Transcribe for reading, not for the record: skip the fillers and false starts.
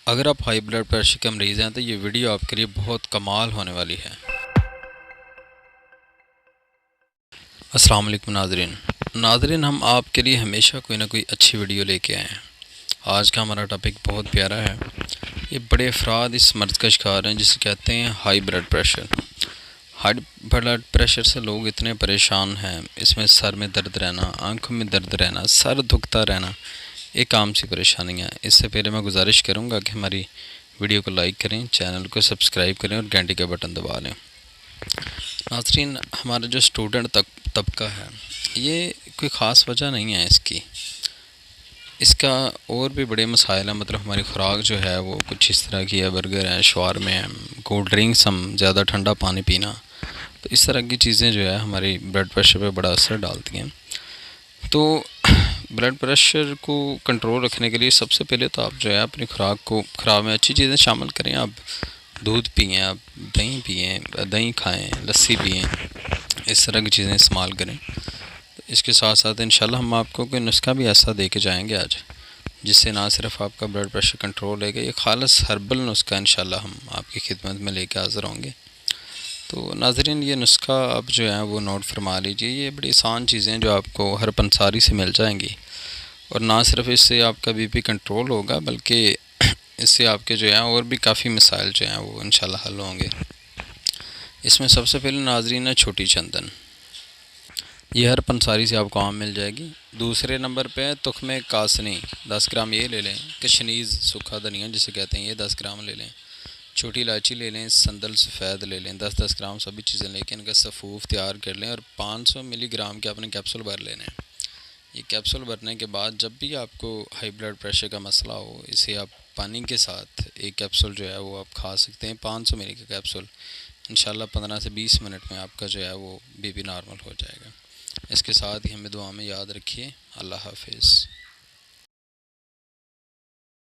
अगर आप high blood pressure के मरीज़ हैं तो ये वीडियो आपके लिए बहुत कमाल होने वाली है। अस्सलाम वालेकुम नाज़रीन, हम आपके लिए हमेशा कोई ना कोई अच्छी वीडियो लेके आए हैं। आज का हमारा टॉपिक बहुत प्यारा है। ये बड़े अफराद इस मर्ज़ का शिकार हैं जिसे कहते हैं high blood pressure. High blood pressure से लोग इतने परेशान हैं, इसमें सर में दर्द रहना, आंखों में दर्द रहना, सर दुखता रहना, एक आम सी परेशानी है। इससे पहले मैं गुजारिश करूँगा कि हमारी वीडियो को लाइक करें, चैनल को सब्सक्राइब करें और घंटी का बटन दबा लें। नाज़रीन, हमारा जो स्टूडेंट तबका है, ये कोई ख़ास वजह नहीं है इसका और भी बड़े मसाइल हैं। मतलब हमारी खुराक जो है वो कुछ इस तरह की है, बर्गर है, शवारमे हैं, कोल्ड ड्रिंक्स, हम ज़्यादा ठंडा पानी पीना, तो इस तरह की चीज़ें जो है हमारी ब्लड प्रेशर पे बड़ा असर डालती हैं। तो ब्लड प्रेशर को कंट्रोल रखने के लिए सबसे पहले तो आप जो है अपनी खुराक में अच्छी चीज़ें शामिल करें। आप दूध पिएँ, आप दही पिएँ, दही खाएँ, लस्सी पिएँ, इस तरह की चीज़ें इस्तेमाल करें। तो इसके साथ साथ इंशाल्लाह हम आपको कोई नुस्खा भी ऐसा दे के जाएँगे आज, जिससे ना सिर्फ आपका ब्लड प्रेशर कंट्रोल रहेगा, ये खालिस हर्बल नुस्खा इंशाल्लाह हम आपकी खिदमत में लेके हाज़िर होंगे। तो नाज़रीन, ये नुस्खा आप जो है वो नोट फरमा लीजिए। ये बड़ी आसान चीज़ें जो आपको हर पंसारी से मिल जाएंगी, और ना सिर्फ इससे आपका बीपी कंट्रोल होगा बल्कि इससे आपके जो है और भी काफ़ी मसाइल जो हैं वो इंशाल्लाह हल होंगे। इसमें सबसे पहले नाज़रीन है छोटी चंदन। ये हर पंसारी से आपको आम मिल जाएगी। दूसरे नंबर पे है तुख्मे कासनी, 10 ग्राम ये ले लें। कशनीज़, सूखा धनिया जिसे कहते हैं, ये 10 ग्राम ले लें। छोटी इलायची ले लें, संदल सफ़ेद ले लें, 10-10 ग्राम सभी चीज़ें लेके इनका सफ़ूफ तैयार कर लें और 500 मिलीग्राम के अपने कैप्सूल भर लेने हैं। ये कैप्सूल भरने के बाद जब भी आपको हाई ब्लड प्रेशर का मसला हो, इसे आप पानी के साथ एक कैप्सूल जो है वो आप खा सकते हैं, 500 मिली का कैप्सूल। इंशाल्लाह 15 से 20 मिनट में आपका जो है वो बीपी नॉर्मल हो जाएगा। इसके साथ ही हमें दुआ में याद रखिए। अल्लाह हाफिज़।